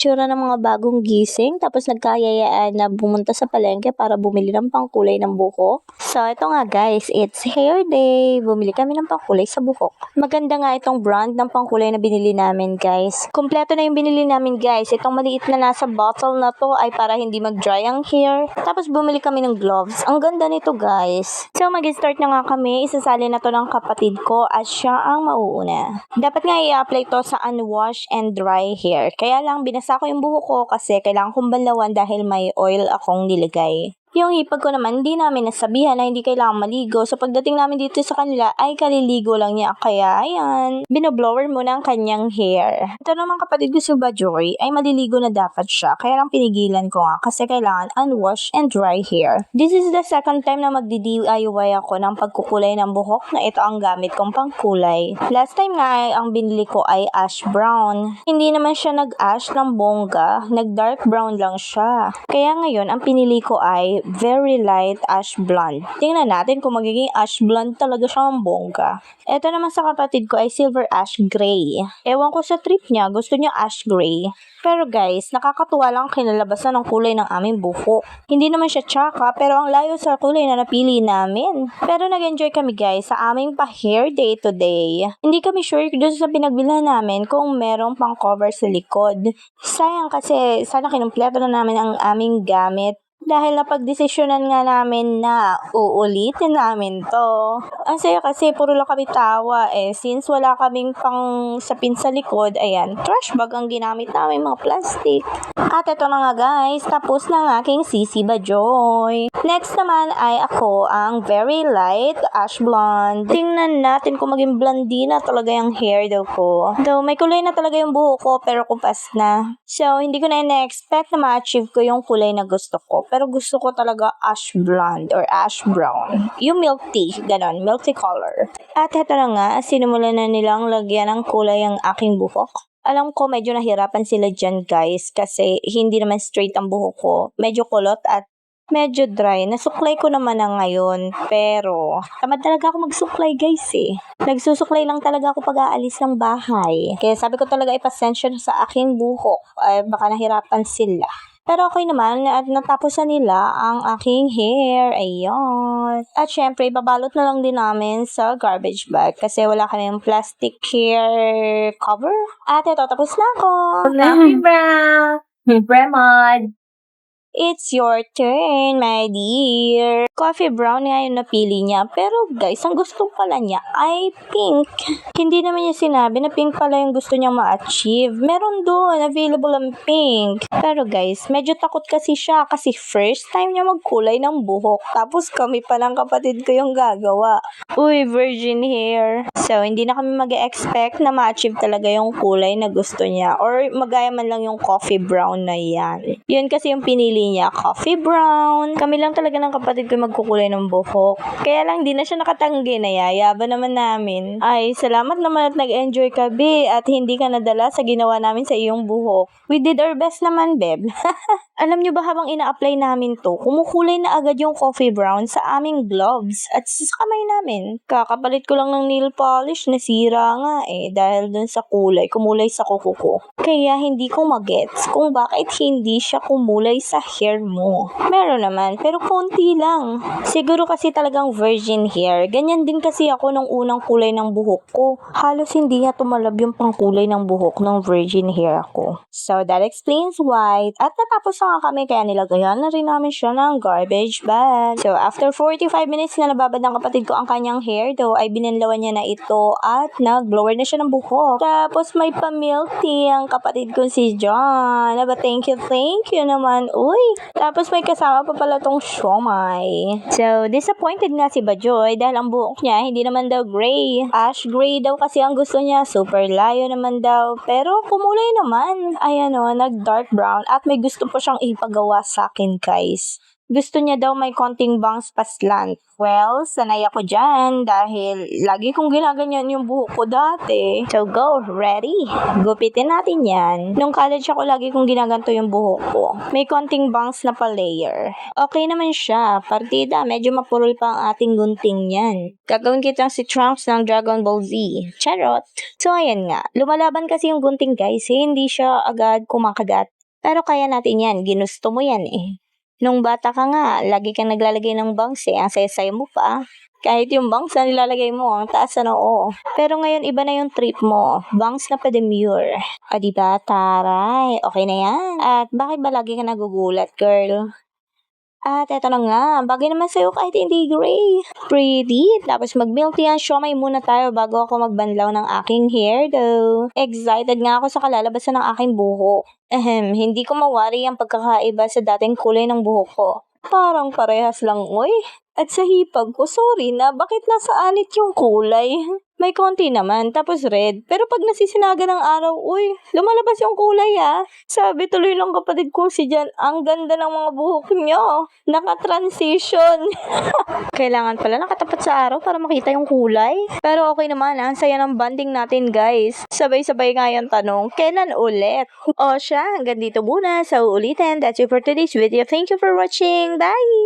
itsura ng mga bagong gising tapos nagkayayaan na pumunta sa palengke para bumili ng pangkulay ng buhok. So, ito nga guys, it's hair day. Bumili kami ng pangkulay sa buhok. Maganda nga itong brand ng pangkulay na binili namin guys. Kompleto na yung binili namin guys. Itong maliit na nasa bottle na to ay para hindi mag-dry ang hair. Tapos bumili kami ng gloves. Ang ganda nito guys. So, mag-start na nga kami. Isasali na to ng kapatid ko at siya ang mauuna. Dapat nga i-apply to sa unwashed and dry hair. Kaya lang binasa ko yung buhok ko kasi kailangan kong banlawan dahil may oil akong nilagay. Yung hipag ko naman, hindi namin nasabihan na hindi kailangan maligo. So, pagdating namin dito sa kanila, ay kaliligo lang niya. Kaya, ayan, binoblower muna ang kanyang hair. Ito naman kapatid ko si Bajoy, ay maliligo na dapat siya. Kaya lang pinigilan ko nga kasi kailangan unwashed and dry hair. This is the second time na magdi-DIY ako ng pagkukulay ng buhok na ito ang gamit kong pangkulay. Last time nga ay ang binili ko ay ash brown. Hindi naman siya nag-ash ng bongga, nag-dark brown lang siya. Kaya ngayon, ang pinili ko ay very light ash blonde. Tingnan natin kung magiging ash blonde talaga siya ang bongga. Ito naman sa kapatid ko ay silver ash gray. Ewan ko sa trip niya, gusto niya ash gray. Pero guys, nakakatuwa lang kinalabasan ng kulay ng aming buhok. Hindi naman siya tsaka, pero ang layo sa kulay na napili namin. Pero nag-enjoy kami guys sa aming pa-hair day today. Hindi kami sure doon sa pinagbilhan namin kung merong pang cover sa likod. Sayang kasi sana kinumpleto na namin ang aming gamit. Dahil napagdesisyonan nga namin na uulitin namin to. Ang saya kasi puro lang kami tawa since wala kaming pang sapin sa likod, ayan, trash bag ang ginamit namin, mga plastic. At ito na nga guys, tapos na ang aking Sisi Bajoy. Next naman ay ako ang very light ash blonde. Tingnan natin kung maging blondina talaga yung hair daw ko. Though may kulay na talaga yung buhok ko pero kumpas na. So hindi ko na ina-expect na ma-achieve ko yung kulay na gusto ko. Pero gusto ko talaga ash blonde or ash brown. Yung milk tea, ganon, milk tea color. At ito na nga, sinimulan na nilang lagyan ng kulay ang aking buhok. Alam ko medyo nahirapan sila dyan guys kasi hindi naman straight ang buhok ko. Medyo kulot at medyo dry. Nasuklay ko naman na ngayon pero tamad talaga ako magsuklay guys Nagsusuklay lang talaga ako pag aalis ng bahay. Kaya sabi ko talaga ipasensya sa aking buhok. Ay baka nahirapan sila. Pero okay naman at natapos na nila ang aking hair. Ayun. At syempre, babalot na lang din namin sa garbage bag kasi wala kaming plastic hair cover. At ito, tapos na ako. Happy brown. Bremod. It's your turn, my dear. Coffee brown nga yung napili niya. Pero guys, ang gusto pala niya ay pink. Hindi naman niya sinabi na pink pala yung gusto niyang ma-achieve. Meron doon, available ang pink. Pero guys, medyo takot kasi siya kasi first time niya magkulay ng buhok. Tapos kami pa ng kapatid ko yung gagawa. Uy, virgin hair. So, hindi na kami mag-expect na ma-achieve talaga yung kulay na gusto niya. Or magaya man lang yung coffee brown na yan. Yun kasi yung pinili niya, coffee brown. Kami lang talaga ng kapatid ko magkukulay ng buhok. Kaya lang di na siya nakatanggi, nayayaba naman namin. Ay, salamat naman at nag-enjoy ka, be, at hindi ka nadala sa ginawa namin sa iyong buhok. We did our best naman, beb. Alam nyo ba habang ina-apply namin to, kumukulay na agad yung coffee brown sa aming gloves at sa kamay namin. Kakapalit ko lang ng nail polish, nasira nga dahil dun sa kulay, kumulay sa kuko ko. Kaya hindi ko magets kung bakit hindi siya kumulay sa hair mo. Meron naman, pero konti lang. Siguro kasi talagang virgin hair. Ganyan din kasi ako nung unang kulay ng buhok ko. Halos hindi niya tumalab yung pangkulay ng buhok ng virgin hair ko. So that explains why. At natapos na nga kami kaya nilagayan na rin namin siya ng garbage bag. So after 45 minutes na nababad ng kapatid ko ang kanyang hair, though ay binanlawan niya na ito at nag-blower na siya ng buhok. Tapos may pa-milk tea ang kapatid ko si John. Aba, thank you naman. Uy, tapos may kasama pa pala tong siomay. So, disappointed nga si Bajoy dahil ang buhok niya hindi naman daw gray. Ash gray daw kasi ang gusto niya. Super layo naman daw. Pero kumulay naman. Ayan o, nag-dark brown at may gusto po siyang ipagawa sa akin guys. Gusto niya daw may konting bangs pa slant. Well, sanay ako dyan dahil lagi kong ginaganyan yung buhok ko dati. So go, ready? Gupitin natin yan. Nung college ako, lagi kong ginaganto yung buhok ko. May konting bangs na pa layer. Okay naman siya. Partida, medyo mapurol pa ang ating gunting yan. Gagawin kitang si Trunks ng Dragon Ball Z. Charot! So ayan nga, lumalaban kasi yung gunting guys, hindi siya agad kumakagat. Pero kaya natin yan, ginusto mo yan eh. Nung bata ka nga, lagi kang naglalagay ng bangs eh. Ang saya-saya mo pa. Kahit yung bangs na nilalagay mo, ang taas na noo. Pero ngayon, iba na yung trip mo. Bangs na pedimure. O diba, taray. Okay na yan. At bakit ba lagi ka nagugulat, girl? At eto na nga, bagay naman sa'yo kahit hindi gray. Pretty. Tapos mag-milk tea and siomay muna tayo bago ako magbanlaw ng aking hair though. Excited nga ako sa kalalabasan ng aking buhok. Hindi ko mawari ang pagkakaiba sa dating kulay ng buhok ko. Parang parehas lang, oy. At sa hipag ko, sorry na, bakit nasa anit yung kulay? May konti naman, tapos red. Pero pag nasisinaga ng araw, uy, lumalabas yung kulay ah. Sabi tuloy ng kapatid kong si Jan, ang ganda ng mga buhok nyo. Naka-transition. Kailangan pala nakatapat sa araw para makita yung kulay. Pero okay naman, ang saya ng banding natin guys. Sabay-sabay nga yung tanong, kailan ulit? O siya, hanggang dito muna. Sa uulitin, that's it for today's video. Thank you for watching. Bye!